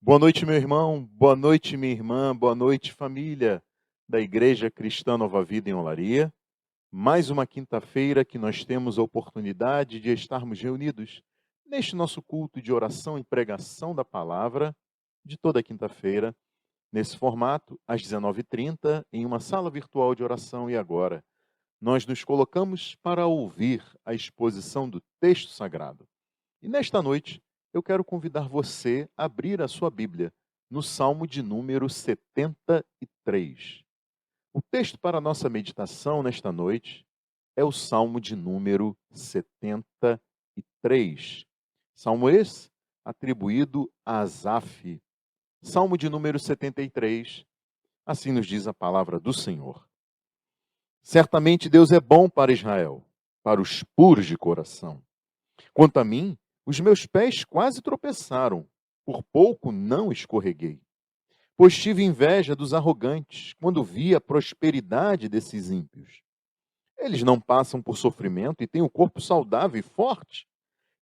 Boa noite, meu irmão. Boa noite, minha irmã. Boa noite, família da Igreja Cristã Nova Vida em Olaria. Mais uma quinta-feira que nós temos a oportunidade de estarmos reunidos neste nosso culto de oração e pregação da palavra de toda quinta-feira, nesse formato, às 19h30, em uma sala virtual de oração. E agora, nós nos colocamos para ouvir a exposição do texto sagrado. E nesta noite, eu quero convidar você a abrir a sua Bíblia no Salmo de número 73. O texto para a nossa meditação nesta noite é o Salmo de número 73. Salmo esse atribuído a Asaf. Salmo de número 73, assim nos diz a palavra do Senhor. Certamente Deus é bom para Israel, para os puros de coração. Quanto a mim, os meus pés quase tropeçaram, por pouco não escorreguei. Pois tive inveja dos arrogantes, quando vi a prosperidade desses ímpios. Eles não passam por sofrimento e têm o corpo saudável e forte.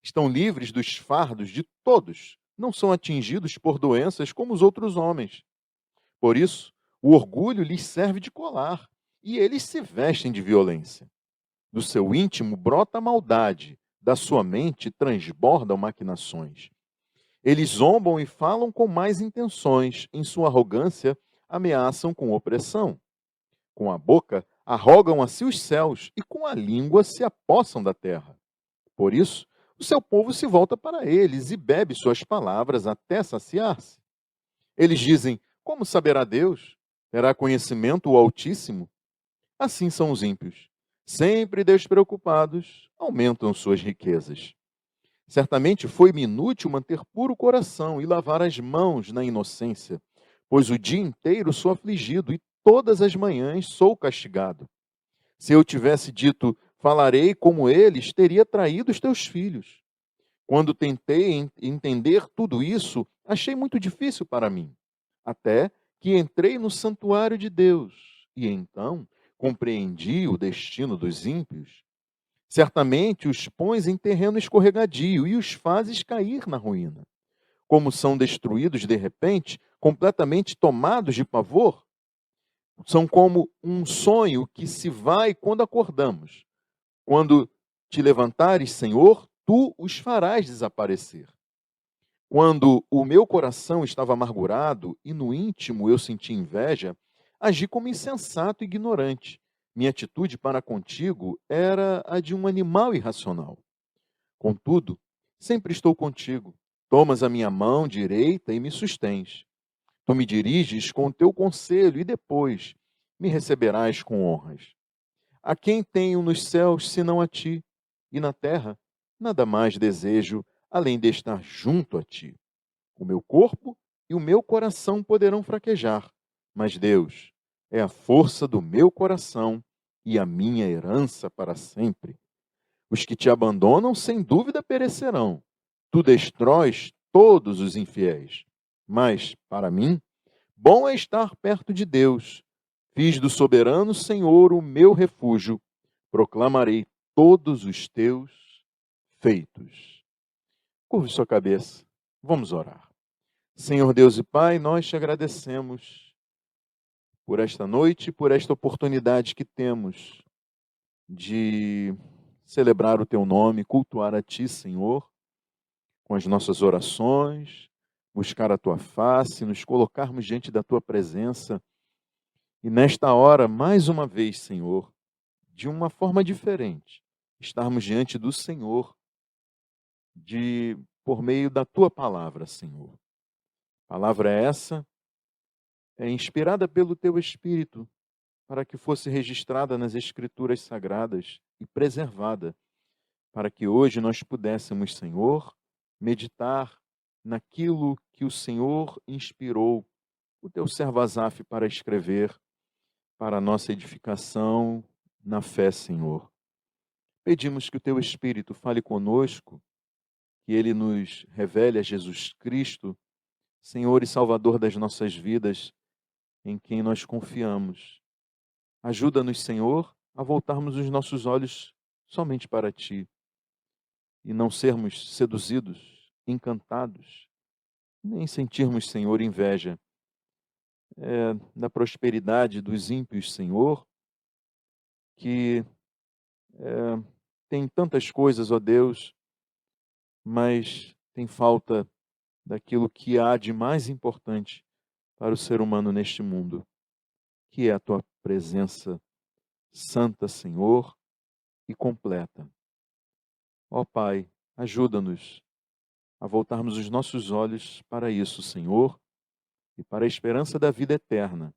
Estão livres dos fardos de todos, não são atingidos por doenças como os outros homens. Por isso, o orgulho lhes serve de colar, e eles se vestem de violência. Do seu íntimo brota a maldade, da sua mente transbordam maquinações. Eles zombam e falam com más intenções, em sua arrogância ameaçam com opressão. Com a boca arrogam a si os céus e com a língua se apossam da terra. Por isso, o seu povo se volta para eles e bebe suas palavras até saciar-se. Eles dizem: como saberá Deus? Terá conhecimento o Altíssimo? Assim são os ímpios. Sempre despreocupados, aumentam suas riquezas. Certamente foi-me inútil manter puro o coração e lavar as mãos na inocência, pois o dia inteiro sou afligido e todas as manhãs sou castigado. Se eu tivesse dito, falarei como eles, teria traído os teus filhos. Quando tentei entender tudo isso, achei muito difícil para mim, até que entrei no santuário de Deus, e então compreendi o destino dos ímpios. Certamente os pões em terreno escorregadio e os fazes cair na ruína. Como são destruídos de repente, completamente tomados de pavor, são como um sonho que se vai quando acordamos. Quando te levantares, Senhor, tu os farás desaparecer. Quando o meu coração estava amargurado e no íntimo eu senti inveja, agi como insensato e ignorante. Minha atitude para contigo era a de um animal irracional. Contudo, sempre estou contigo. Tomas a minha mão direita e me sustens. Tu me diriges com o teu conselho e depois me receberás com honras. A quem tenho nos céus senão a ti? E na terra nada mais desejo além de estar junto a ti. O meu corpo e o meu coração poderão fraquejar, mas Deus é a força do meu coração e a minha herança para sempre. Os que te abandonam, sem dúvida, perecerão. Tu destróis todos os infiéis. Mas, para mim, bom é estar perto de Deus. Fiz do soberano Senhor o meu refúgio. Proclamarei todos os teus feitos. Curve sua cabeça. Vamos orar. Senhor Deus e Pai, nós te agradecemos por esta noite, por esta oportunidade que temos de celebrar o teu nome, cultuar a ti, Senhor, com as nossas orações, buscar a tua face, nos colocarmos diante da tua presença. E nesta hora, mais uma vez, Senhor, de uma forma diferente, estarmos diante do Senhor, por meio da tua palavra, Senhor. Palavra essa é inspirada pelo teu Espírito, para que fosse registrada nas Escrituras Sagradas e preservada, para que hoje nós pudéssemos, Senhor, meditar naquilo que o Senhor inspirou o teu servo Asaf para escrever para a nossa edificação na fé, Senhor. Pedimos que o teu Espírito fale conosco, que ele nos revele a Jesus Cristo, Senhor e Salvador das nossas vidas, em quem nós confiamos. Ajuda-nos, Senhor, a voltarmos os nossos olhos somente para ti e não sermos seduzidos, encantados nem sentirmos, Senhor, inveja da prosperidade dos ímpios, Senhor, que tem tantas coisas, ó Deus, mas tem falta daquilo que há de mais importante para o ser humano neste mundo, que é a tua presença santa, Senhor, e completa. Ó Pai, ajuda-nos a voltarmos os nossos olhos para isso, Senhor, e para a esperança da vida eterna,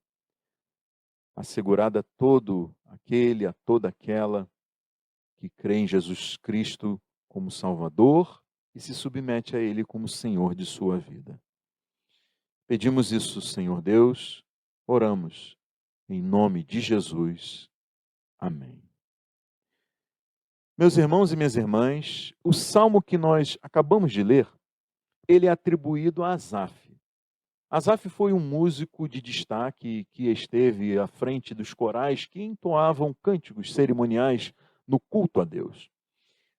assegurada a todo aquele, a toda aquela que crê em Jesus Cristo como Salvador e se submete a Ele como Senhor de sua vida. Pedimos isso, Senhor Deus, oramos em nome de Jesus. Amém. Meus irmãos e minhas irmãs, o salmo que nós acabamos de ler, ele é atribuído a Asaf. Asaf foi um músico de destaque que esteve à frente dos corais que entoavam cânticos cerimoniais no culto a Deus.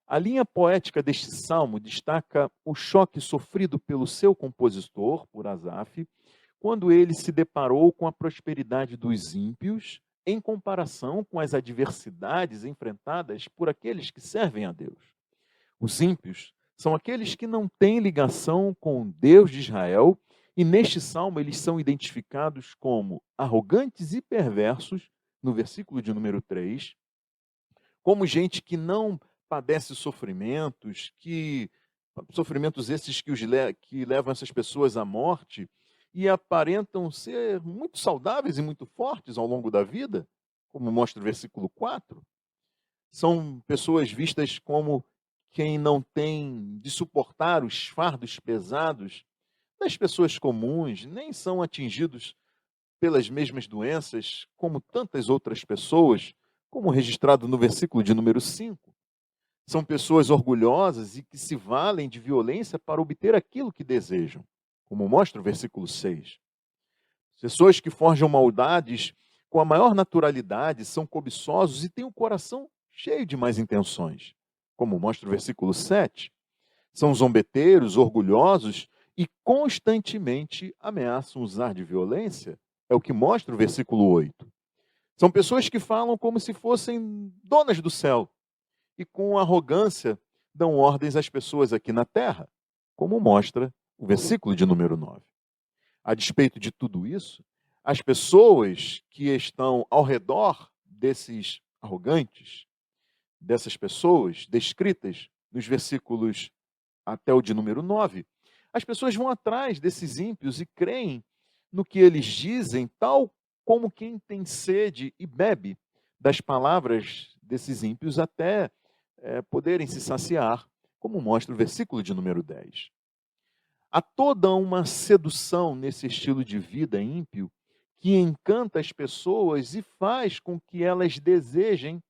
A linha poética deste salmo destaca o choque sofrido pelo seu compositor, por Asaf, quando ele se deparou com a prosperidade dos ímpios em comparação com as adversidades enfrentadas por aqueles que servem a Deus. Os ímpios são aqueles que não têm ligação com o Deus de Israel, e neste salmo eles são identificados como arrogantes e perversos, no versículo de número 3, como gente que não padece sofrimentos esses que levam essas pessoas à morte, e aparentam ser muito saudáveis e muito fortes ao longo da vida, como mostra o versículo 4. São pessoas vistas como quem não tem de suportar os fardos pesados das pessoas comuns, nem são atingidos pelas mesmas doenças como tantas outras pessoas, como registrado no versículo de número 5. São pessoas orgulhosas e que se valem de violência para obter aquilo que desejam, como mostra o versículo 6. Pessoas que forjam maldades com a maior naturalidade, são cobiçosos e têm o coração cheio de más intenções, como mostra o versículo 7. São zombeteiros, orgulhosos e constantemente ameaçam usar de violência, é o que mostra o versículo 8. São pessoas que falam como se fossem donas do céu e com arrogância dão ordens às pessoas aqui na terra, como mostra o versículo de número 9. A despeito de tudo isso, as pessoas que estão ao redor desses arrogantes, dessas pessoas descritas nos versículos até o de número 9, as pessoas vão atrás desses ímpios e creem no que eles dizem, tal como quem tem sede e bebe das palavras desses ímpios até poderem se saciar, como mostra o versículo de número 10. Há toda uma sedução nesse estilo de vida ímpio que encanta as pessoas e faz com que elas desejem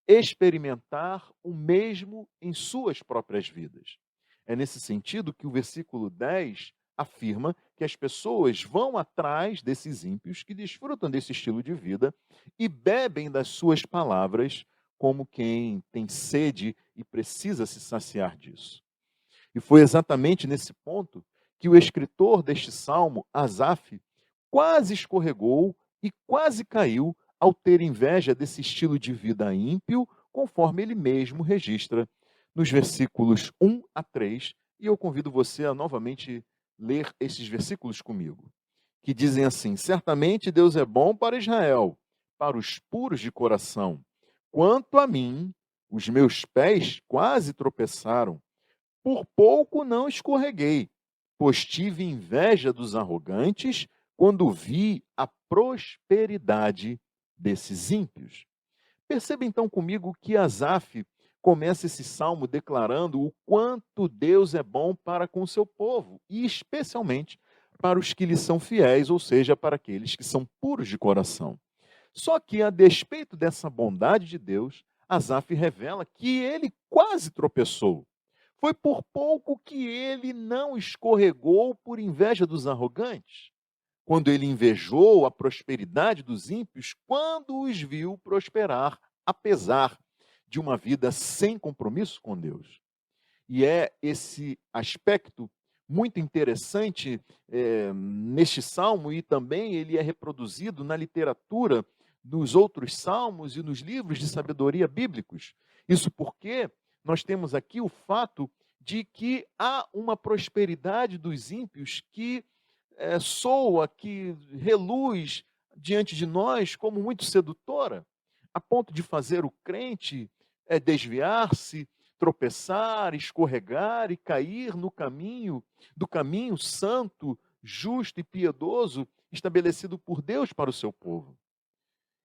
experimentar o mesmo em suas próprias vidas. É nesse sentido que o versículo 10 afirma que as pessoas vão atrás desses ímpios que desfrutam desse estilo de vida e bebem das suas palavras como quem tem sede e precisa se saciar disso. E foi exatamente nesse ponto que o escritor deste salmo, Asaf, quase escorregou e quase caiu ao ter inveja desse estilo de vida ímpio, conforme ele mesmo registra nos versículos 1 a 3, e eu convido você a novamente ler esses versículos comigo, que dizem assim: certamente Deus é bom para Israel, para os puros de coração. Quanto a mim, os meus pés quase tropeçaram, por pouco não escorreguei, pois tive inveja dos arrogantes quando vi a prosperidade desses ímpios. Perceba então comigo que Asaf começa esse salmo declarando o quanto Deus é bom para com o seu povo, e especialmente para os que lhe são fiéis, ou seja, para aqueles que são puros de coração. Só que, a despeito dessa bondade de Deus, Asaf revela que ele quase tropeçou. Foi por pouco que ele não escorregou por inveja dos arrogantes, quando ele invejou a prosperidade dos ímpios, quando os viu prosperar, apesar de uma vida sem compromisso com Deus. E é esse aspecto muito interessante neste salmo, e também ele é reproduzido na literatura nos outros salmos e nos livros de sabedoria bíblicos. Isso porque nós temos aqui o fato de que há uma prosperidade dos ímpios que soa, que reluz diante de nós como muito sedutora, a ponto de fazer o crente desviar-se, tropeçar, escorregar e cair no caminho do caminho santo, justo e piedoso estabelecido por Deus para o seu povo.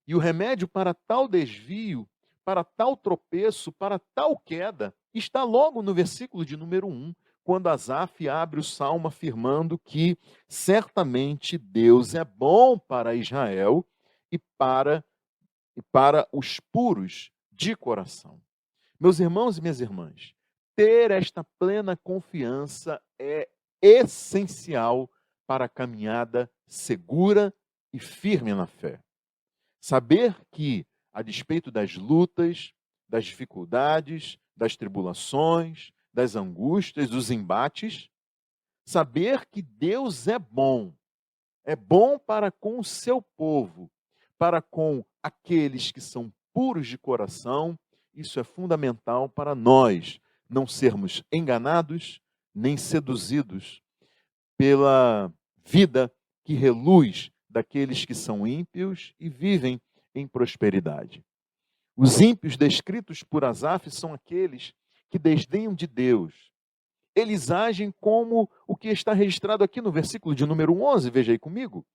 E o remédio para tal desvio, para tal tropeço, para tal queda, está logo no versículo de número 1, quando Asaf abre o salmo afirmando que certamente Deus é bom para Israel e para os puros de coração. Meus irmãos e minhas irmãs, ter esta plena confiança é essencial para a caminhada segura e firme na fé. Saber que, a despeito das lutas, das dificuldades, das tribulações, das angústias, dos embates, saber que Deus é bom para com o seu povo, para com aqueles que são puros de coração. Isso é fundamental para nós não sermos enganados nem seduzidos pela vida que reluz daqueles que são ímpios e vivem em prosperidade. Os ímpios descritos por Asaf são aqueles que desdenham de Deus. Eles agem como o que está registrado aqui no versículo de número 11, veja aí comigo.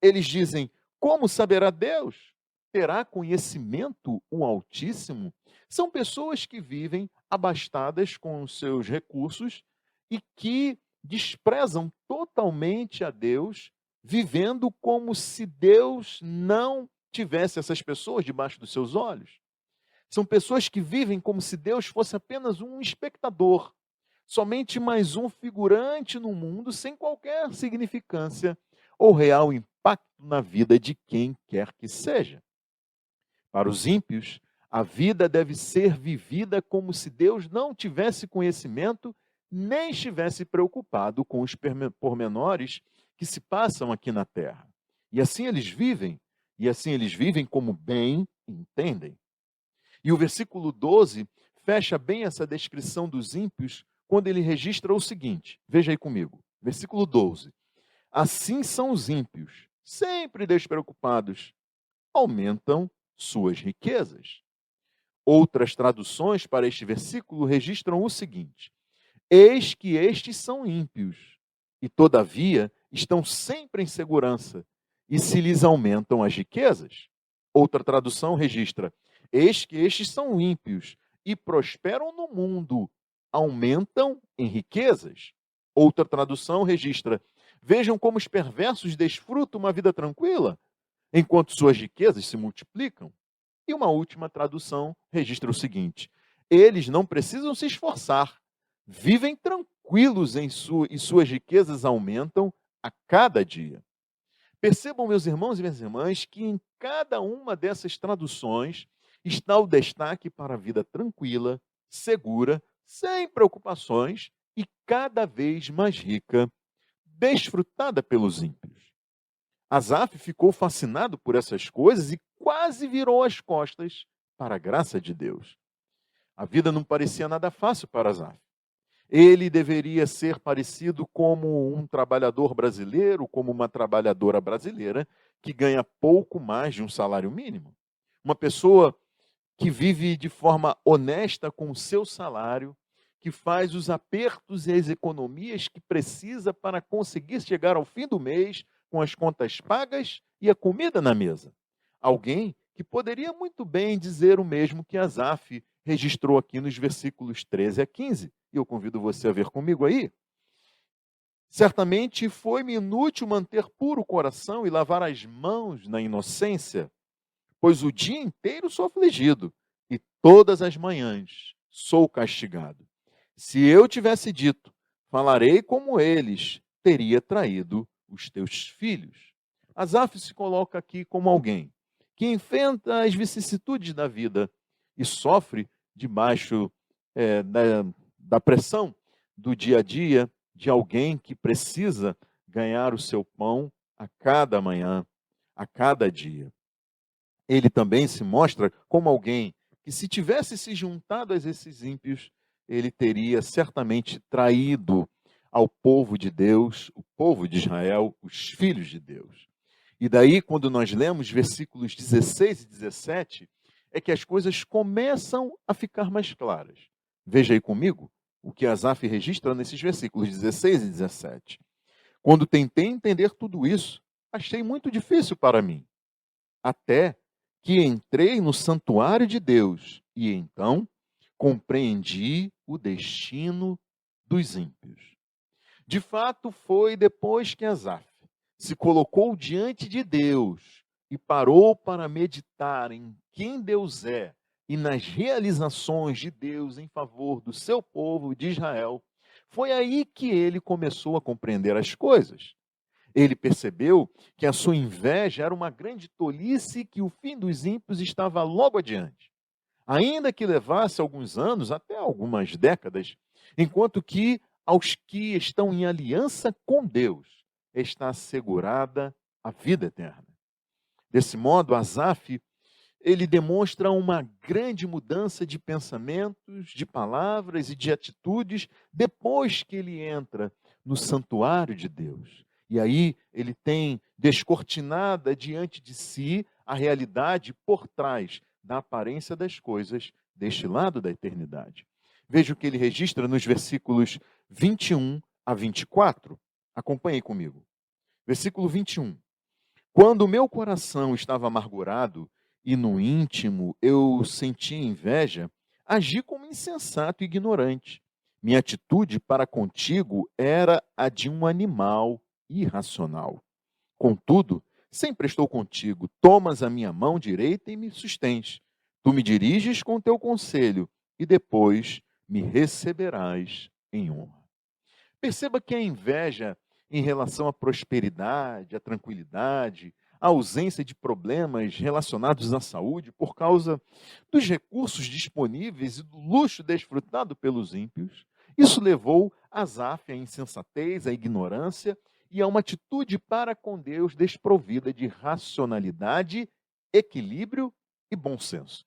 Eles dizem: como saberá Deus? Terá conhecimento o Altíssimo? São pessoas que vivem abastadas com os seus recursos e que desprezam totalmente a Deus, vivendo como se Deus não tivesse essas pessoas debaixo dos seus olhos. São pessoas que vivem como se Deus fosse apenas um espectador, somente mais um figurante no mundo, sem qualquer significância ou real impacto na vida de quem quer que seja. Para os ímpios, a vida deve ser vivida como se Deus não tivesse conhecimento, nem estivesse preocupado com os pormenores que se passam aqui na terra. E assim eles vivem como bem entendem. E o versículo 12 fecha bem essa descrição dos ímpios quando ele registra o seguinte, veja aí comigo, versículo 12. Assim são os ímpios, sempre despreocupados, aumentam suas riquezas. Outras traduções para este versículo registram o seguinte: eis que estes são ímpios, e todavia estão sempre em segurança, e se lhes aumentam as riquezas. Outra tradução registra: eis que estes são ímpios, e prosperam no mundo, aumentam em riquezas. Outra tradução registra: vejam como os perversos desfrutam uma vida tranquila, enquanto suas riquezas se multiplicam. E uma última tradução registra o seguinte: eles não precisam se esforçar, vivem tranquilos e suas riquezas aumentam a cada dia. Percebam, meus irmãos e minhas irmãs, que em cada uma dessas traduções está o destaque para a vida tranquila, segura, sem preocupações e cada vez mais rica, desfrutada pelos ímpios. Asaf ficou fascinado por essas coisas e quase virou as costas para a graça de Deus. A vida não parecia nada fácil para Asaf. Ele deveria ser parecido como um trabalhador brasileiro, como uma trabalhadora brasileira, que ganha pouco mais de um salário mínimo. Uma pessoa que vive de forma honesta com o seu salário, que faz os apertos e as economias que precisa para conseguir chegar ao fim do mês com as contas pagas e a comida na mesa. Alguém que poderia muito bem dizer o mesmo que Asaf registrou aqui nos versículos 13 a 15. E eu convido você a ver comigo aí. Certamente foi-me inútil manter puro o coração e lavar as mãos na inocência, pois o dia inteiro sou afligido e todas as manhãs sou castigado. Se eu tivesse dito, falarei como eles, teria traído os teus filhos. Asaf se coloca aqui como alguém que enfrenta as vicissitudes da vida e sofre debaixo da pressão do dia a dia, de alguém que precisa ganhar o seu pão a cada manhã, a cada dia. Ele também se mostra como alguém que, se tivesse se juntado a esses ímpios, ele teria certamente traído ao povo de Deus, o povo de Israel, os filhos de Deus. E daí, quando nós lemos versículos 16 e 17, é que as coisas começam a ficar mais claras. Veja aí comigo o que Asaf registra nesses versículos 16 e 17. Quando tentei entender tudo isso, achei muito difícil para mim, até que entrei no santuário de Deus e então compreendi o destino dos ímpios. De fato, foi depois que Asaf se colocou diante de Deus e parou para meditar em quem Deus é e nas realizações de Deus em favor do seu povo de Israel, foi aí que ele começou a compreender as coisas. Ele percebeu que a sua inveja era uma grande tolice e que o fim dos ímpios estava logo adiante. Ainda que levasse alguns anos, até algumas décadas, enquanto que aos que estão em aliança com Deus está assegurada a vida eterna. Desse modo, Asaf, ele demonstra uma grande mudança de pensamentos, de palavras e de atitudes depois que ele entra no santuário de Deus. E aí ele tem descortinada diante de si a realidade por trás da aparência das coisas deste lado da eternidade. Veja o que ele registra nos versículos 21 a 24. Acompanhe comigo. Versículo 21. Quando o meu coração estava amargurado e no íntimo eu sentia inveja, agi como insensato e ignorante. Minha atitude para contigo era a de um animal irracional. Contudo, sempre estou contigo, tomas a minha mão direita e me sustens. Tu me diriges com teu conselho e depois me receberás em honra. Perceba que a inveja em relação à prosperidade, à tranquilidade, à ausência de problemas relacionados à saúde por causa dos recursos disponíveis e do luxo desfrutado pelos ímpios, isso levou Asaf à insensatez, à ignorância e a uma atitude para com Deus desprovida de racionalidade, equilíbrio e bom senso.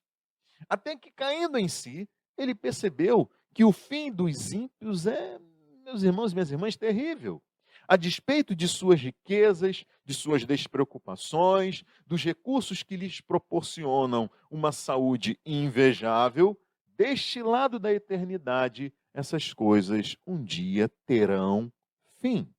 Até que, caindo em si, ele percebeu que o fim dos ímpios é, meus irmãos e minhas irmãs, terrível. A despeito de suas riquezas, de suas despreocupações, dos recursos que lhes proporcionam uma saúde invejável, deste lado da eternidade, essas coisas um dia terão fim.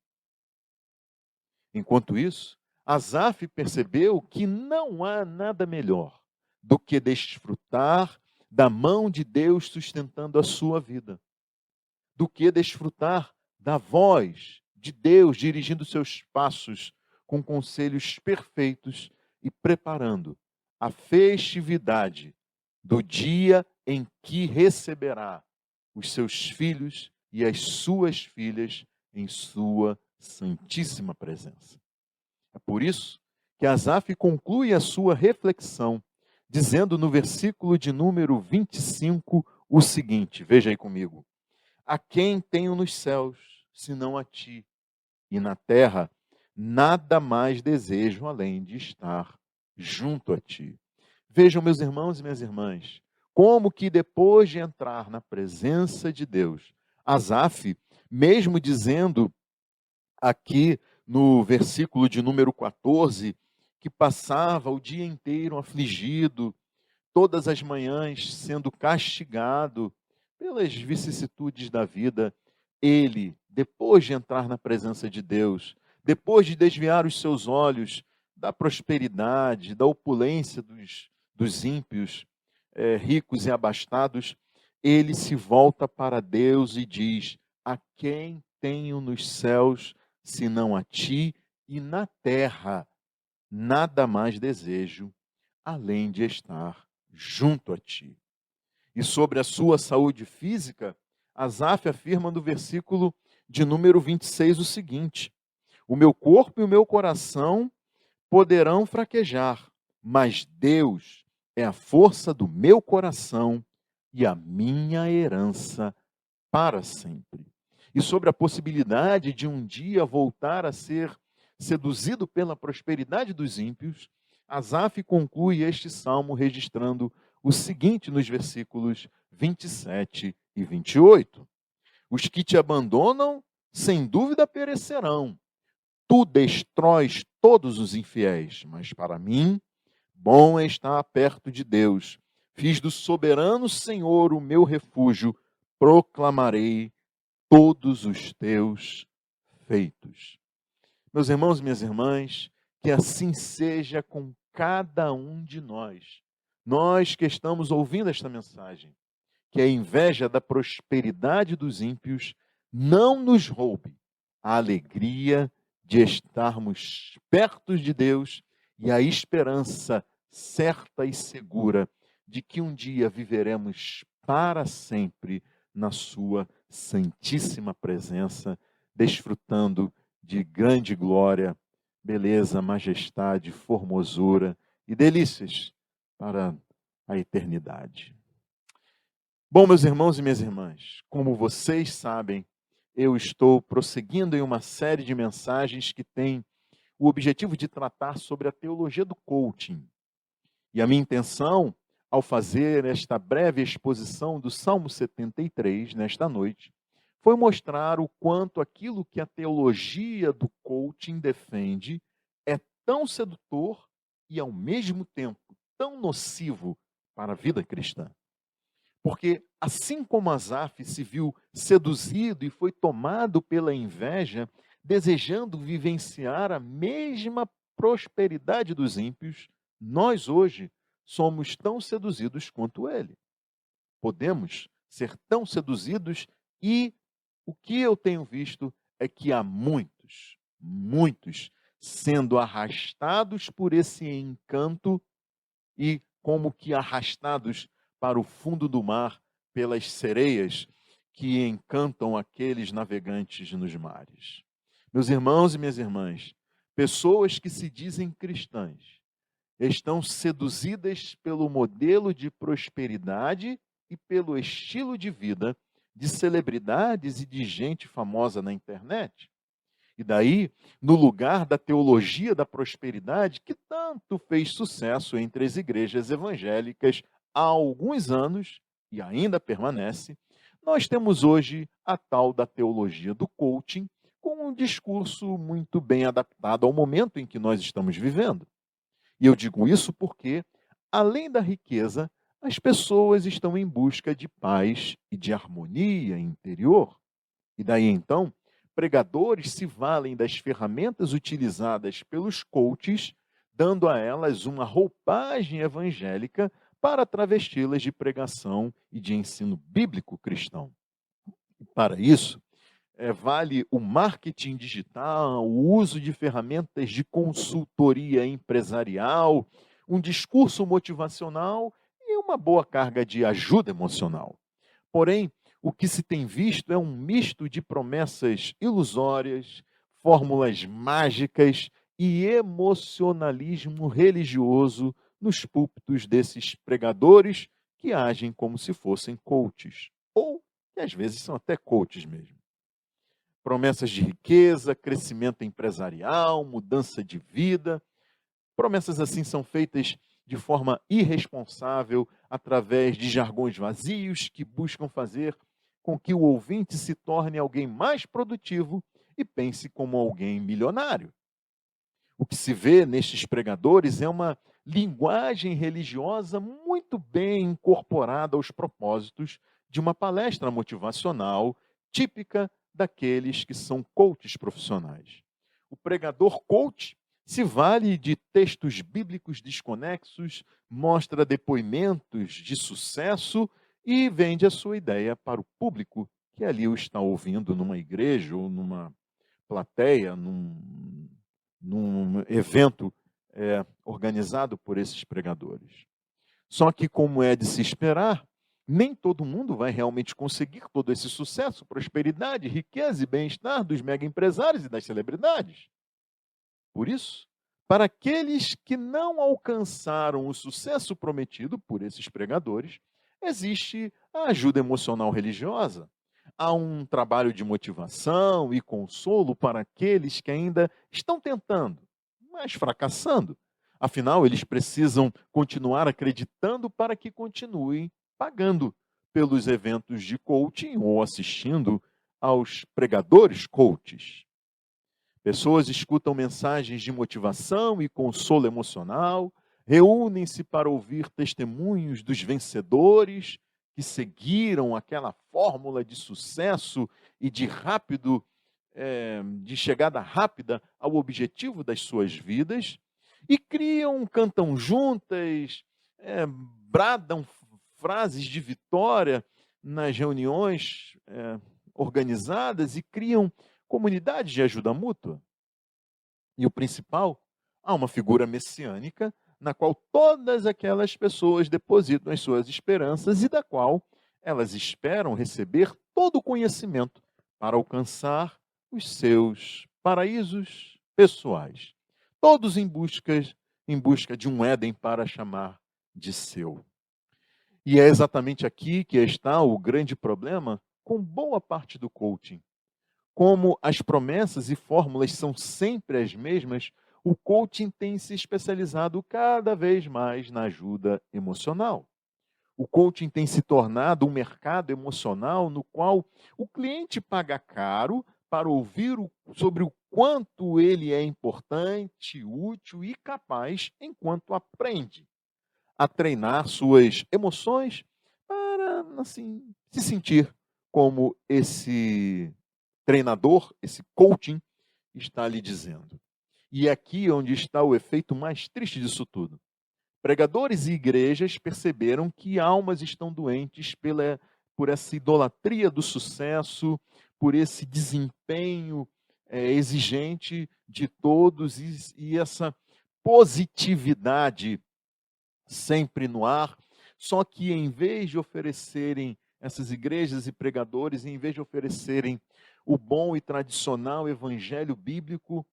Enquanto isso, Asaf percebeu que não há nada melhor do que desfrutar da mão de Deus sustentando a sua vida, do que desfrutar da voz de Deus dirigindo seus passos com conselhos perfeitos e preparando a festividade do dia em que receberá os seus filhos e as suas filhas em sua santíssima presença. É por isso que Asaf conclui a sua reflexão, dizendo no versículo de número 25 o seguinte, veja aí comigo: a quem tenho nos céus, senão a ti, e na terra nada mais desejo além de estar junto a ti. Vejam, meus irmãos e minhas irmãs, como que depois de entrar na presença de Deus, Asaf, mesmo dizendo aqui no versículo de número 14, que passava o dia inteiro afligido, todas as manhãs sendo castigado pelas vicissitudes da vida, ele, depois de entrar na presença de Deus, depois de desviar os seus olhos da prosperidade, da opulência dos ímpios, ricos e abastados, ele se volta para Deus e diz: a quem tenho nos céus senão a ti, e na terra nada mais desejo além de estar junto a ti. E sobre a sua saúde física, Asaf afirma no versículo de número 26 o seguinte: o meu corpo e o meu coração poderão fraquejar, mas Deus é a força do meu coração e a minha herança para sempre. e sobre a possibilidade de um dia voltar a ser seduzido pela prosperidade dos ímpios, Asaf conclui este salmo registrando o seguinte nos versículos 27 e 28. Os que te abandonam, sem dúvida perecerão. Tu destróis todos os infiéis, mas para mim, bom é estar perto de Deus. Fiz do soberano Senhor o meu refúgio, proclamarei todos os teus feitos. Meus irmãos e minhas irmãs, que assim seja com cada um de nós. Nós que estamos ouvindo esta mensagem, que a inveja da prosperidade dos ímpios não nos roube a alegria de estarmos perto de Deus e a esperança certa e segura de que um dia viveremos para sempre na sua santíssima presença, desfrutando de grande glória, beleza, majestade, formosura e delícias para a eternidade. Bom, meus irmãos e minhas irmãs, como vocês sabem, eu estou prosseguindo em uma série de mensagens que tem o objetivo de tratar sobre a teologia do coaching. E a minha intenção, ao fazer esta breve exposição do Salmo 73, nesta noite, foi mostrar o quanto aquilo que a teologia do coaching defende é tão sedutor e, ao mesmo tempo, tão nocivo para a vida cristã. Porque, assim como Asaf se viu seduzido e foi tomado pela inveja, desejando vivenciar a mesma prosperidade dos ímpios, nós hoje somos tão seduzidos quanto ele. Podemos ser tão seduzidos e o que eu tenho visto é que há muitos sendo arrastados por esse encanto e como que arrastados para o fundo do mar pelas sereias que encantam aqueles navegantes nos mares. Meus irmãos e minhas irmãs, pessoas que se dizem cristãs estão seduzidas pelo modelo de prosperidade e pelo estilo de vida de celebridades e de gente famosa na internet. E daí, no lugar da teologia da prosperidade, que tanto fez sucesso entre as igrejas evangélicas há alguns anos e ainda permanece, nós temos hoje a tal da teologia do coaching, com um discurso muito bem adaptado ao momento em que nós estamos vivendo. E eu digo isso porque, além da riqueza, as pessoas estão em busca de paz e de harmonia interior. E daí então, pregadores se valem das ferramentas utilizadas pelos coaches, dando a elas uma roupagem evangélica para travesti-las de pregação e de ensino bíblico cristão. Para isso, vale o marketing digital, o uso de ferramentas de consultoria empresarial, um discurso motivacional e uma boa carga de ajuda emocional. Porém, o que se tem visto é um misto de promessas ilusórias, fórmulas mágicas e emocionalismo religioso nos púlpitos desses pregadores que agem como se fossem coaches, ou que às vezes são até coaches mesmo. Promessas de riqueza, crescimento empresarial, mudança de vida. Promessas assim são feitas de forma irresponsável, através de jargões vazios que buscam fazer com que o ouvinte se torne alguém mais produtivo e pense como alguém milionário. O que se vê nestes pregadores é uma linguagem religiosa muito bem incorporada aos propósitos de uma palestra motivacional típica daqueles que são coaches profissionais. O pregador coach se vale de textos bíblicos desconexos, mostra depoimentos de sucesso e vende a sua ideia para o público que ali o está ouvindo numa igreja ou numa plateia, num evento organizado por esses pregadores. Só que, como é de se esperar, nem todo mundo vai realmente conseguir todo esse sucesso, prosperidade, riqueza e bem-estar dos mega empresários e das celebridades. Por isso, para aqueles que não alcançaram o sucesso prometido por esses pregadores, existe a ajuda emocional religiosa, há um trabalho de motivação e consolo para aqueles que ainda estão tentando, mas fracassando. Afinal, eles precisam continuar acreditando para que continuem pagando pelos eventos de coaching ou assistindo aos pregadores coaches. Pessoas escutam mensagens de motivação e consolo emocional, reúnem-se para ouvir testemunhos dos vencedores que seguiram aquela fórmula de sucesso e de chegada rápida ao objetivo das suas vidas, e cantam juntas, bradam frases de vitória nas reuniões organizadas e criam comunidades de ajuda mútua. E o principal, há uma figura messiânica na qual todas aquelas pessoas depositam as suas esperanças e da qual elas esperam receber todo o conhecimento para alcançar os seus paraísos pessoais. Todos em busca de um Éden para chamar de seu. E é exatamente aqui que está o grande problema com boa parte do coaching. Como as promessas e fórmulas são sempre as mesmas, o coaching tem se especializado cada vez mais na ajuda emocional. O coaching tem se tornado um mercado emocional no qual o cliente paga caro para ouvir sobre o quanto ele é importante, útil e capaz enquanto aprende a treinar suas emoções para, assim, se sentir como esse treinador, esse coaching, está lhe dizendo. E é aqui onde está o efeito mais triste disso tudo. Pregadores e igrejas perceberam que almas estão doentes por essa idolatria do sucesso, por esse desempenho exigente de todos e essa positividade sempre no ar. Só que em vez de oferecerem, essas igrejas e pregadores, em vez de oferecerem o bom e tradicional evangelho bíblico,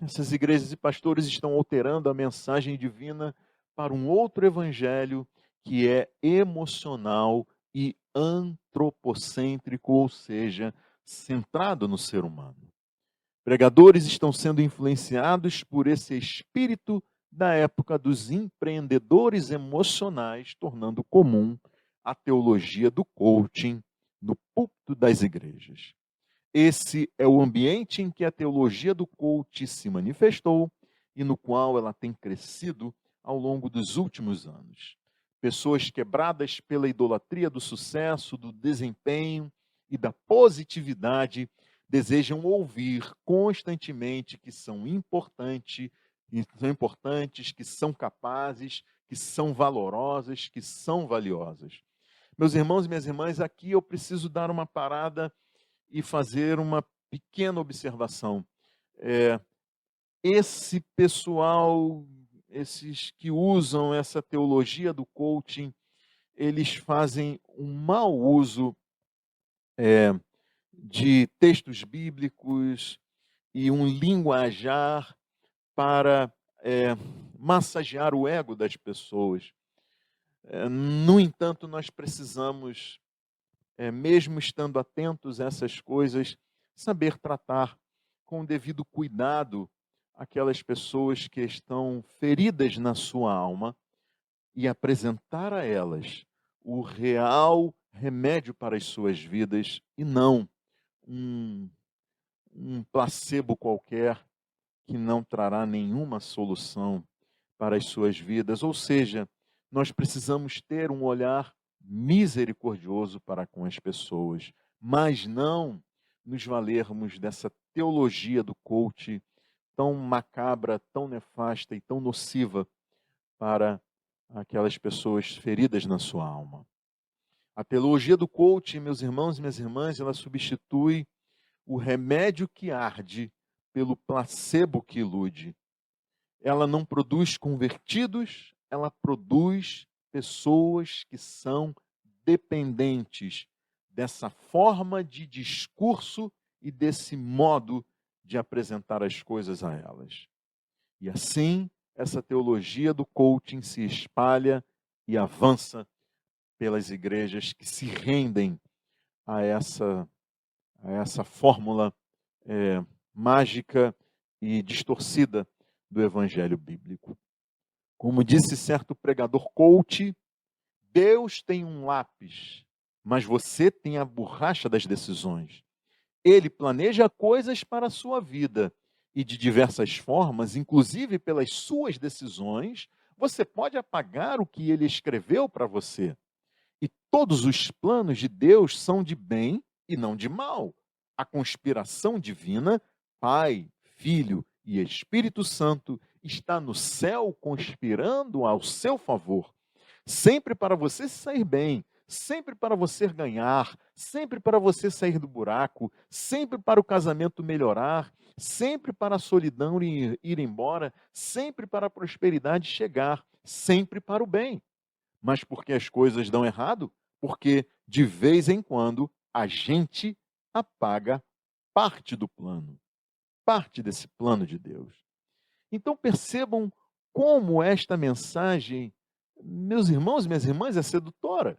essas igrejas e pastores estão alterando a mensagem divina para um outro evangelho que é emocional e antropocêntrico, ou seja, centrado no ser humano. Pregadores estão sendo influenciados por esse espírito da época dos empreendedores emocionais, tornando comum a teologia do coaching no púlpito das igrejas. Esse é o ambiente em que a teologia do coach se manifestou e no qual ela tem crescido ao longo dos últimos anos. Pessoas quebradas pela idolatria do sucesso, do desempenho e da positividade desejam ouvir constantemente que são importantes, que são capazes, que são valorosas, que são valiosas. Meus irmãos e minhas irmãs, aqui eu preciso dar uma parada e fazer uma pequena observação. Esse pessoal, esses que usam essa teologia do coaching, eles fazem um mau uso de textos bíblicos e um linguajar para massagear o ego das pessoas. No entanto, nós precisamos, mesmo estando atentos a essas coisas, saber tratar com o devido cuidado aquelas pessoas que estão feridas na sua alma e apresentar a elas o real remédio para as suas vidas e não um placebo qualquer que não trará nenhuma solução para as suas vidas. Ou seja, nós precisamos ter um olhar misericordioso para com as pessoas, mas não nos valermos dessa teologia do coach tão macabra, tão nefasta e tão nociva para aquelas pessoas feridas na sua alma. A teologia do coach, meus irmãos e minhas irmãs, ela substitui o remédio que arde pelo placebo que ilude. Ela não produz convertidos, ela produz pessoas que são dependentes dessa forma de discurso e desse modo de apresentar as coisas a elas. E assim, essa teologia do coaching se espalha e avança pelas igrejas que se rendem a essa fórmula mágica e distorcida do evangelho bíblico. Como disse certo pregador coach, Deus tem um lápis, mas você tem a borracha das decisões. Ele planeja coisas para a sua vida e de diversas formas, inclusive pelas suas decisões, você pode apagar o que ele escreveu para você. E todos os planos de Deus são de bem e não de mal. A conspiração divina, Pai, Filho e Espírito Santo, está no céu conspirando ao seu favor, sempre para você sair bem, sempre para você ganhar, sempre para você sair do buraco, sempre para o casamento melhorar, sempre para a solidão ir embora, sempre para a prosperidade chegar, sempre para o bem. Mas porque as coisas dão errado? Porque de vez em quando a gente apaga parte do plano, parte desse plano de Deus. Então percebam como esta mensagem, meus irmãos e minhas irmãs, é sedutora.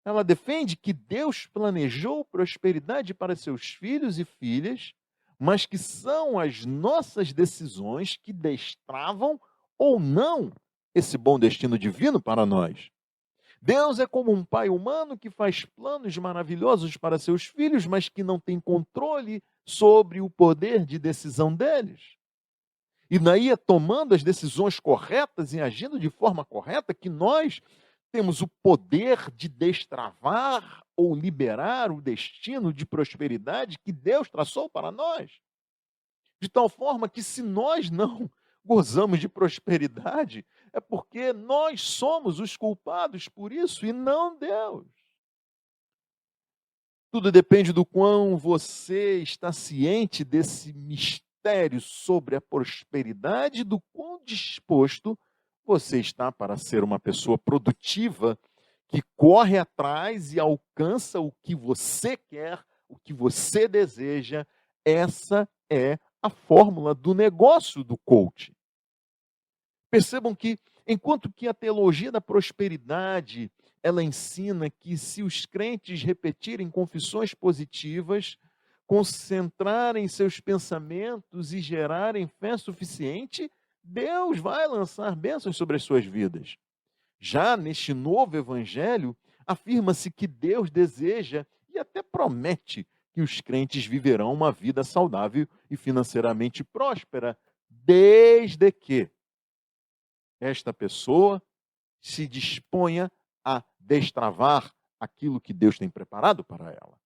Ela defende que Deus planejou prosperidade para seus filhos e filhas, mas que são as nossas decisões que destravam ou não esse bom destino divino para nós. Deus é como um pai humano que faz planos maravilhosos para seus filhos, mas que não tem controle sobre o poder de decisão deles. E daí é tomando as decisões corretas e agindo de forma correta que nós temos o poder de destravar ou liberar o destino de prosperidade que Deus traçou para nós. De tal forma que se nós não gozamos de prosperidade, é porque nós somos os culpados por isso e não Deus. Tudo depende do quão você está ciente desse mistério sobre a prosperidade, do quão disposto você está para ser uma pessoa produtiva que corre atrás e alcança o que você quer, o que você deseja. Essa é a fórmula do negócio do coaching. Percebam que, enquanto que a teologia da prosperidade, ela ensina que se os crentes repetirem confissões positivas, concentrarem seus pensamentos e gerarem fé suficiente, Deus vai lançar bênçãos sobre as suas vidas. Já neste novo evangelho, afirma-se que Deus deseja e até promete que os crentes viverão uma vida saudável e financeiramente próspera, desde que esta pessoa se disponha a destravar aquilo que Deus tem preparado para ela.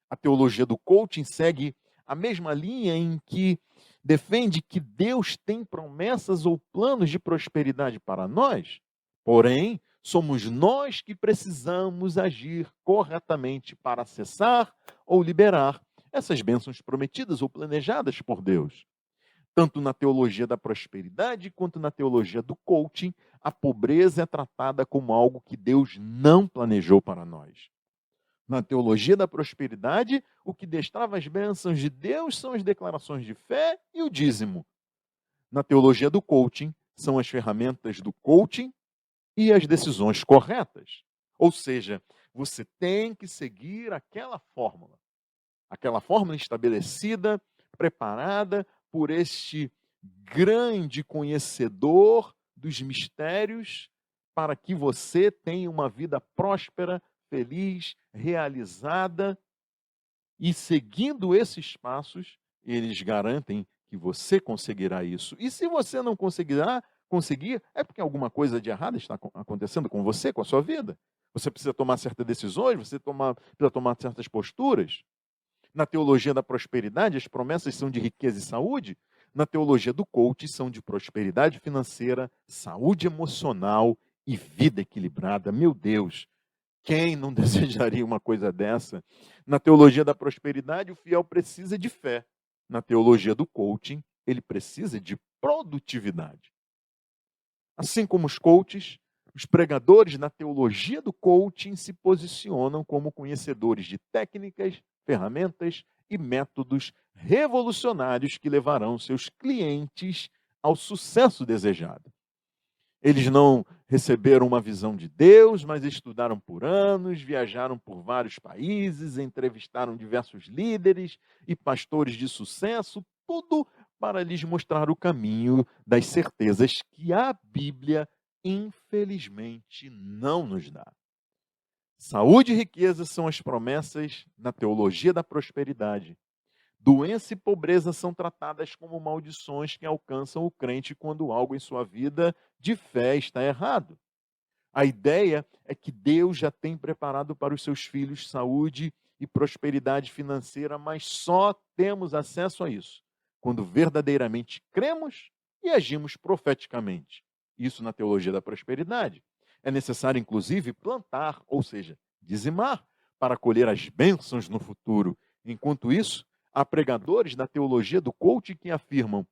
A teologia do coaching segue a mesma linha em que defende que Deus tem promessas ou planos de prosperidade para nós, porém, somos nós que precisamos agir corretamente para acessar ou liberar essas bênçãos prometidas ou planejadas por Deus. Tanto na teologia da prosperidade quanto na teologia do coaching, a pobreza é tratada como algo que Deus não planejou para nós. Na teologia da prosperidade, o que destrava as bênçãos de Deus são as declarações de fé e o dízimo. Na teologia do coaching, são as ferramentas do coaching e as decisões corretas. Ou seja, você tem que seguir aquela fórmula estabelecida, preparada por este grande conhecedor dos mistérios, para que você tenha uma vida próspera, feliz, realizada, e seguindo esses passos, eles garantem que você conseguirá isso. E se você não conseguir, é porque alguma coisa de errado está acontecendo com você, com a sua vida. Você precisa tomar certas decisões, você precisa tomar certas posturas. Na teologia da prosperidade, as promessas são de riqueza e saúde. Na teologia do coaching, são de prosperidade financeira, saúde emocional e vida equilibrada. Meu Deus, quem não desejaria uma coisa dessa? Na teologia da prosperidade, o fiel precisa de fé. Na teologia do coaching, ele precisa de produtividade. Assim como os coaches, os pregadores na teologia do coaching se posicionam como conhecedores de técnicas, ferramentas e métodos revolucionários que levarão seus clientes ao sucesso desejado. Eles não receberam uma visão de Deus, mas estudaram por anos, viajaram por vários países, entrevistaram diversos líderes e pastores de sucesso, tudo para lhes mostrar o caminho das certezas que a Bíblia, infelizmente, não nos dá. Saúde e riqueza são as promessas na teologia da prosperidade. Doença e pobreza são tratadas como maldições que alcançam o crente quando algo em sua vida de fé está errado. A ideia é que Deus já tem preparado para os seus filhos saúde e prosperidade financeira, mas só temos acesso a isso quando verdadeiramente cremos e agimos profeticamente. Isso na teologia da prosperidade. É necessário, inclusive, plantar, ou seja, dizimar, para colher as bênçãos no futuro. Enquanto isso, há pregadores da teologia do coaching que afirmam: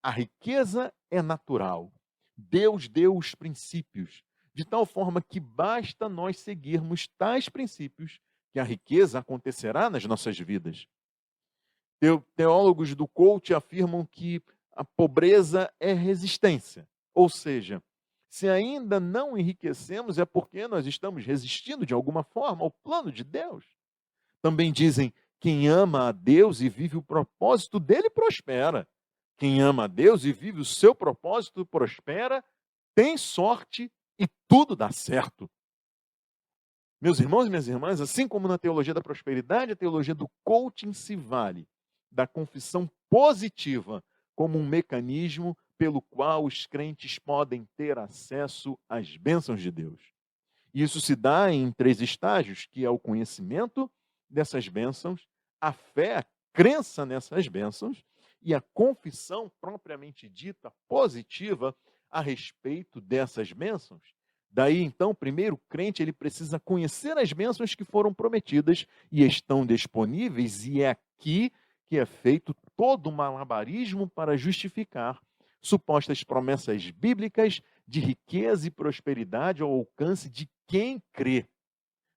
a riqueza é natural. Deus deu os princípios, de tal forma que basta nós seguirmos tais princípios que a riqueza acontecerá nas nossas vidas. Teólogos do coaching afirmam que a pobreza é resistência, ou seja, se ainda não enriquecemos é porque nós estamos resistindo de alguma forma ao plano de Deus. Também dizem: quem ama a Deus e vive o propósito dele prospera. Quem ama a Deus e vive o seu propósito prospera, tem sorte e tudo dá certo. Meus irmãos e minhas irmãs, assim como na teologia da prosperidade, a teologia do coaching se vale da confissão positiva como um mecanismo pelo qual os crentes podem ter acesso às bênçãos de Deus. Isso se dá em 3 estágios, que é o conhecimento dessas bênçãos, a fé, a crença nessas bênçãos e a confissão propriamente dita positiva a respeito dessas bênçãos. Daí, então, primeiro, o crente ele precisa conhecer as bênçãos que foram prometidas e estão disponíveis, e é aqui que é feito todo o malabarismo para justificar supostas promessas bíblicas de riqueza e prosperidade ao alcance de quem crê.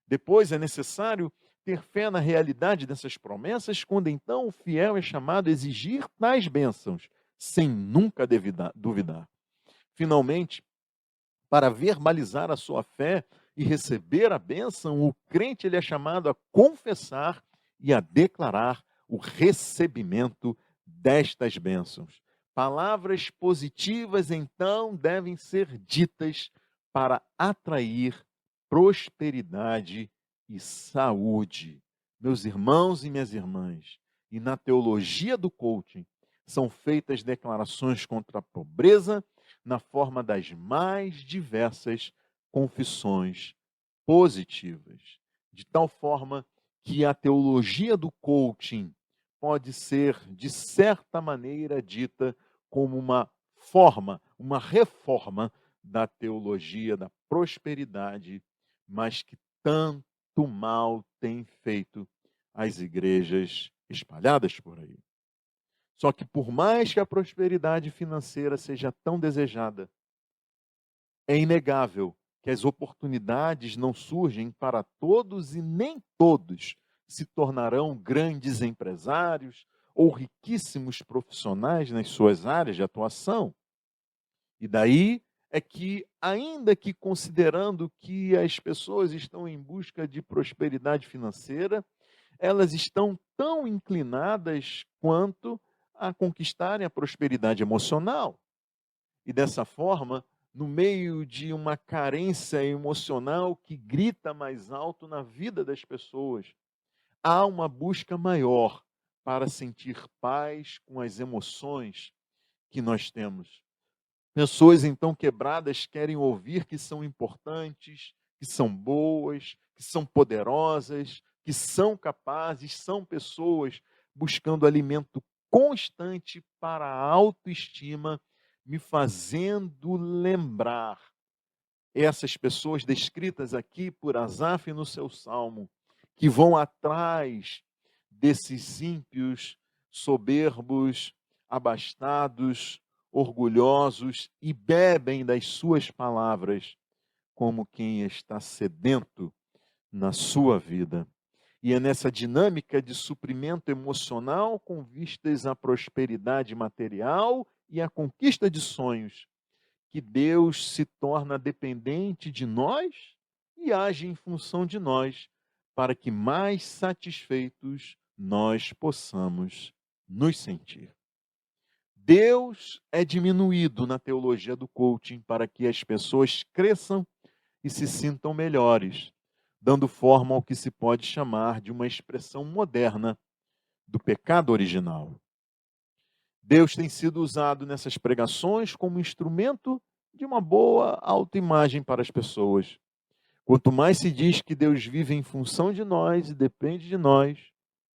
Depois é necessário ter fé na realidade dessas promessas, quando então o fiel é chamado a exigir tais bênçãos, sem nunca duvidar. Finalmente, para verbalizar a sua fé e receber a bênção, o crente ele é chamado a confessar e a declarar o recebimento destas bênçãos. Palavras positivas, então, devem ser ditas para atrair prosperidade e saúde. Meus irmãos e minhas irmãs, e na teologia do coaching, são feitas declarações contra a pobreza na forma das mais diversas confissões positivas, de tal forma que a teologia do coaching pode ser, de certa maneira, dita como uma forma, uma reforma da teologia da prosperidade, mas que tanto mal tem feito às igrejas espalhadas por aí. Só que por mais que a prosperidade financeira seja tão desejada, é inegável que as oportunidades não surgem para todos e nem todos se tornarão grandes empresários ou riquíssimos profissionais nas suas áreas de atuação. E daí é que, ainda que considerando que as pessoas estão em busca de prosperidade financeira, elas estão tão inclinadas quanto a conquistarem a prosperidade emocional. E dessa forma, no meio de uma carência emocional que grita mais alto na vida das pessoas, há uma busca maior para sentir paz com as emoções que nós temos. Pessoas então quebradas querem ouvir que são importantes, que são boas, que são poderosas, que são capazes, são pessoas buscando alimento constante para a autoestima, me fazendo lembrar essas pessoas descritas aqui por Asaf no seu salmo, que vão atrás desses ímpios, soberbos, abastados, orgulhosos e bebem das suas palavras como quem está sedento na sua vida. E é nessa dinâmica de suprimento emocional com vistas à prosperidade material e à conquista de sonhos que Deus se torna dependente de nós e age em função de nós, para que mais satisfeitos nós possamos nos sentir. Deus é diminuído na teologia do coaching para que as pessoas cresçam e se sintam melhores, dando forma ao que se pode chamar de uma expressão moderna do pecado original. Deus tem sido usado nessas pregações como instrumento de uma boa autoimagem para as pessoas. Quanto mais se diz que Deus vive em função de nós e depende de nós,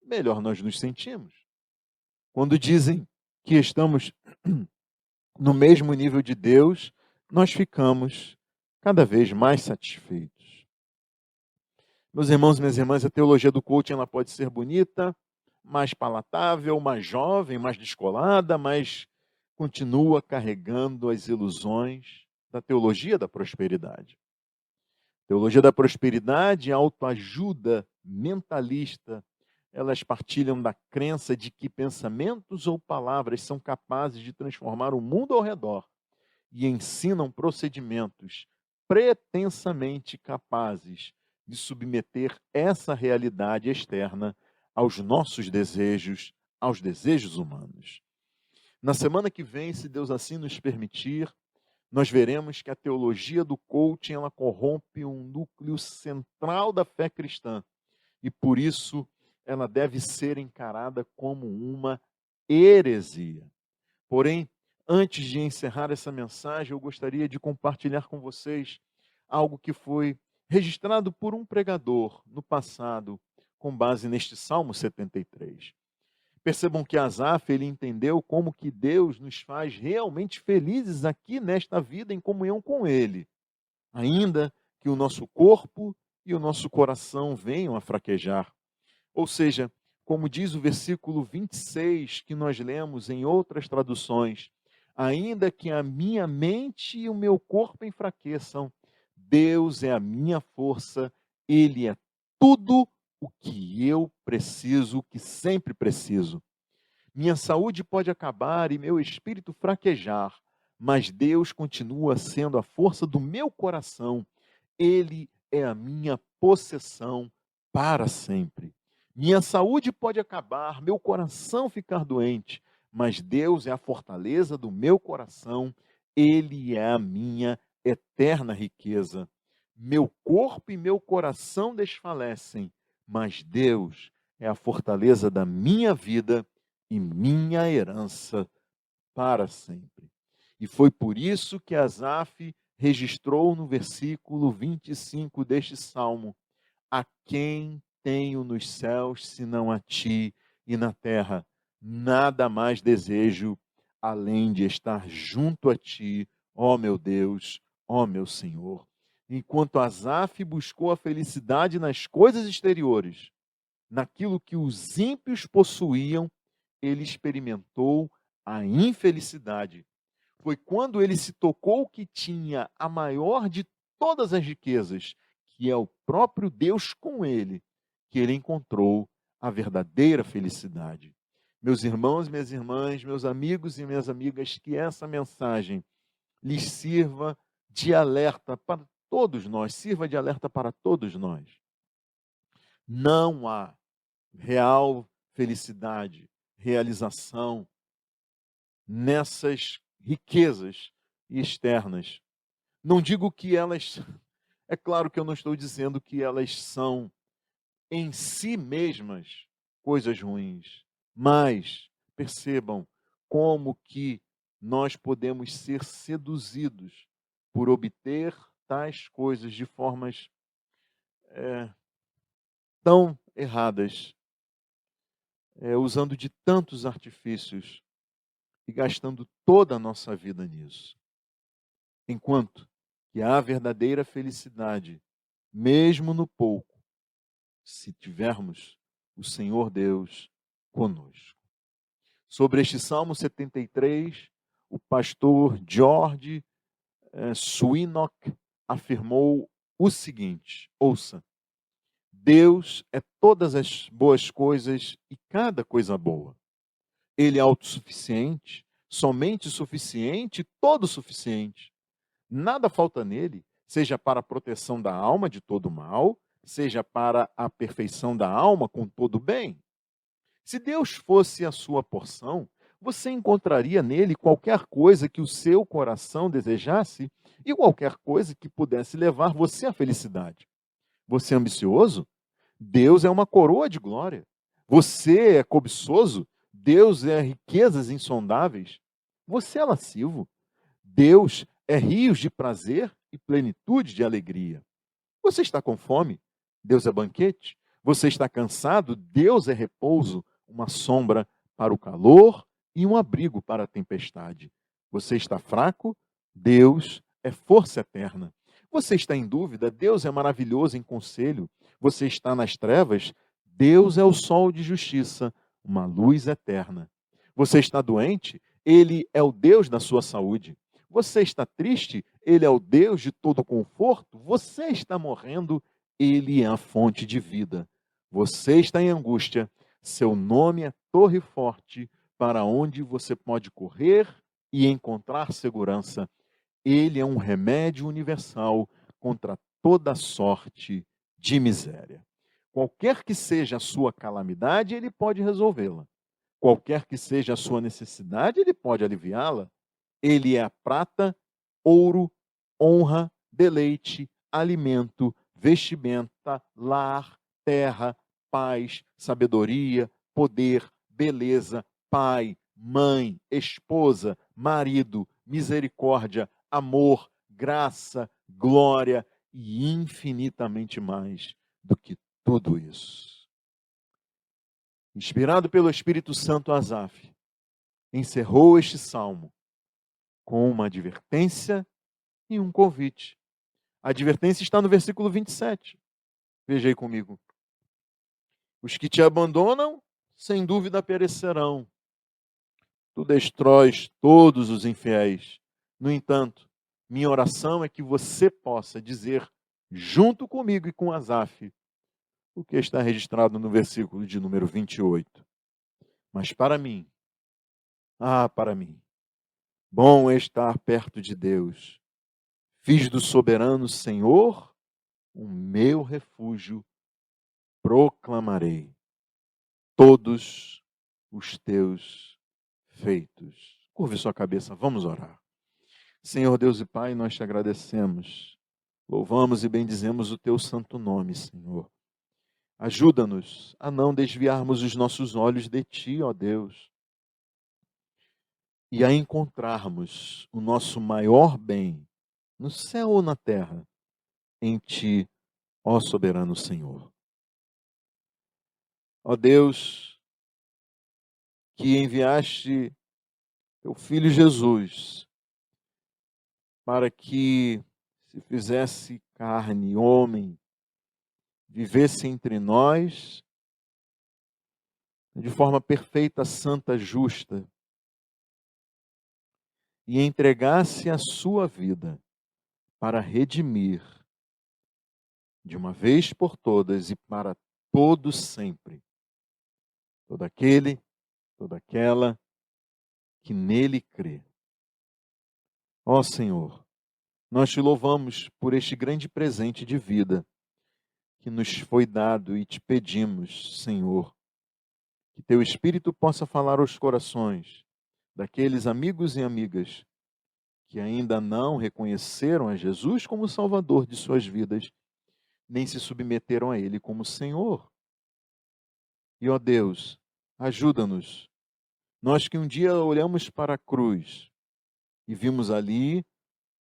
melhor nós nos sentimos. Quando dizem que estamos no mesmo nível de Deus, nós ficamos cada vez mais satisfeitos. Meus irmãos e minhas irmãs, a teologia do coaching ela pode ser bonita, mais palatável, mais jovem, mais descolada, mas continua carregando as ilusões da teologia da prosperidade. Teologia da prosperidade, autoajuda mentalista, elas partilham da crença de que pensamentos ou palavras são capazes de transformar o mundo ao redor e ensinam procedimentos pretensamente capazes de submeter essa realidade externa aos nossos desejos, aos desejos humanos. Na semana que vem, se Deus assim nos permitir, nós veremos que a teologia do coaching ela corrompe um núcleo central da fé cristã e por isso ela deve ser encarada como uma heresia. Porém, antes de encerrar essa mensagem, eu gostaria de compartilhar com vocês algo que foi registrado por um pregador no passado, com base neste Salmo 73. Percebam que Asaf, ele entendeu como que Deus nos faz realmente felizes aqui nesta vida em comunhão com Ele, ainda que o nosso corpo e o nosso coração venham a fraquejar. Ou seja, como diz o versículo 26 que nós lemos em outras traduções, ainda que a minha mente e o meu corpo enfraqueçam, Deus é a minha força, Ele é tudo o que eu preciso, o que sempre preciso. Minha saúde pode acabar e meu espírito fraquejar, mas Deus continua sendo a força do meu coração. Ele é a minha possessão para sempre. Minha saúde pode acabar, meu coração ficar doente, mas Deus é a fortaleza do meu coração. Ele é a minha eterna riqueza. Meu corpo e meu coração desfalecem, mas Deus é a fortaleza da minha vida e minha herança para sempre. E foi por isso que Asaf registrou no versículo 25 deste salmo: a quem tenho nos céus senão a ti, e na terra nada mais desejo além de estar junto a ti, ó meu Deus, ó meu Senhor. Enquanto Asaf buscou a felicidade nas coisas exteriores, naquilo que os ímpios possuíam, ele experimentou a infelicidade. Foi quando ele se tocou que tinha a maior de todas as riquezas, que é o próprio Deus com ele, que ele encontrou a verdadeira felicidade. Meus irmãos, minhas irmãs, meus amigos e minhas amigas, que essa mensagem lhes sirva de alerta para todos nós, sirva de alerta para todos nós. Não há real felicidade, realização nessas riquezas externas. Não digo que elas, é claro que eu não estou dizendo que elas são em si mesmas coisas ruins, mas percebam como que nós podemos ser seduzidos por obter tais coisas de formas tão erradas, usando de tantos artifícios e gastando toda a nossa vida nisso. Enquanto que a verdadeira felicidade, mesmo no pouco, se tivermos o Senhor Deus conosco. Sobre este Salmo 73, o pastor George Swinnock afirmou o seguinte: ouça, Deus é todas as boas coisas e cada coisa boa. Ele é autossuficiente, somente suficiente, todo suficiente. Nada falta nele, seja para a proteção da alma de todo mal, seja para a perfeição da alma com todo bem. Se Deus fosse a sua porção, você encontraria nele qualquer coisa que o seu coração desejasse e qualquer coisa que pudesse levar você à felicidade. Você é ambicioso? Deus é uma coroa de glória. Você é cobiçoso? Deus é riquezas insondáveis. Você é lascivo? Deus é rios de prazer e plenitude de alegria. Você está com fome? Deus é banquete. Você está cansado? Deus é repouso, uma sombra para o calor e um abrigo para a tempestade. Você está fraco? Deus é força eterna. Você está em dúvida? Deus é maravilhoso em conselho. Você está nas trevas? Deus é o sol de justiça, uma luz eterna. Você está doente? Ele é o Deus da sua saúde. Você está triste? Ele é o Deus de todo conforto. Você está morrendo? Ele é a fonte de vida. Você está em angústia? Seu nome é torre forte para onde você pode correr e encontrar segurança. Ele é um remédio universal contra toda sorte de miséria. Qualquer que seja a sua calamidade, ele pode resolvê-la. Qualquer que seja a sua necessidade, ele pode aliviá-la. Ele é a prata, ouro, honra, deleite, alimento, vestimenta, lar, terra, paz, sabedoria, poder, beleza, pai, mãe, esposa, marido, misericórdia, amor, graça, glória e infinitamente mais do que tudo isso. Inspirado pelo Espírito Santo, Asaf encerrou este salmo com uma advertência e um convite. A advertência está no versículo 27. Veja aí comigo. Os que te abandonam, sem dúvida perecerão. Tu destróis todos os infiéis. No entanto, minha oração é que você possa dizer, junto comigo e com Asaf, o que está registrado no versículo de número 28. Mas para mim, para mim, bom é estar perto de Deus. Fiz do soberano Senhor o meu refúgio, proclamarei todos os teus feitos. Curve sua cabeça, vamos orar. Senhor Deus e Pai, nós te agradecemos, louvamos e bendizemos o teu santo nome, Senhor. Ajuda-nos a não desviarmos os nossos olhos de ti, ó Deus, e a encontrarmos o nosso maior bem, no céu ou na terra, em ti, ó soberano Senhor. Ó Deus, que enviaste teu Filho Jesus para que se fizesse carne, homem, vivesse entre nós de forma perfeita, santa, justa e entregasse a sua vida para redimir de uma vez por todas e para todo sempre todo aquele, toda aquela que nele crê. Ó Senhor, nós te louvamos por este grande presente de vida que nos foi dado e te pedimos, Senhor, que teu Espírito possa falar aos corações daqueles amigos e amigas que ainda não reconheceram a Jesus como Salvador de suas vidas, nem se submeteram a Ele como Senhor. E, ó Deus, ajuda-nos. Nós que um dia olhamos para a cruz e vimos ali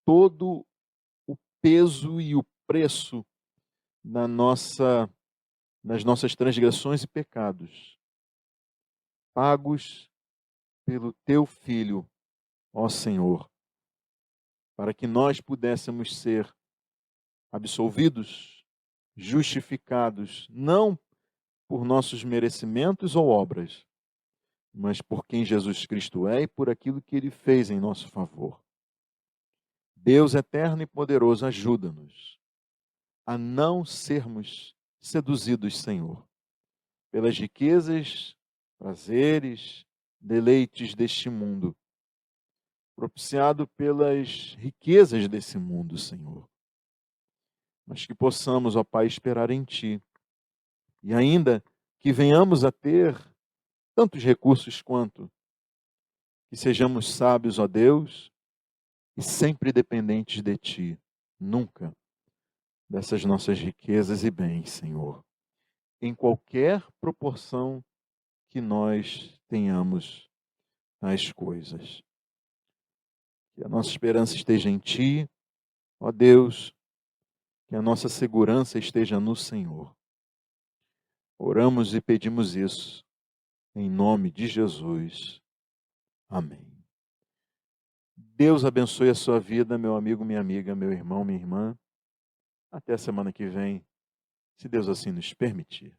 todo o peso e o preço nas nossas transgressões e pecados, pagos pelo teu Filho, ó Senhor, para que nós pudéssemos ser absolvidos, justificados, não por nossos merecimentos ou obras, mas por quem Jesus Cristo é e por aquilo que Ele fez em nosso favor. Deus eterno e poderoso, ajuda-nos a não sermos seduzidos, Senhor, pelas riquezas, prazeres, deleites deste mundo, propiciado pelas riquezas desse mundo, Senhor. Mas que possamos, ó Pai, esperar em Ti. E ainda que venhamos a ter tantos recursos quanto, que sejamos sábios, ó Deus, e sempre dependentes de Ti, nunca dessas nossas riquezas e bens, Senhor, em qualquer proporção que nós tenhamos tais coisas. Que a nossa esperança esteja em Ti, ó Deus, que a nossa segurança esteja no Senhor. Oramos e pedimos isso, em nome de Jesus. Amém. Deus abençoe a sua vida, meu amigo, minha amiga, meu irmão, minha irmã. Até a semana que vem, se Deus assim nos permitir.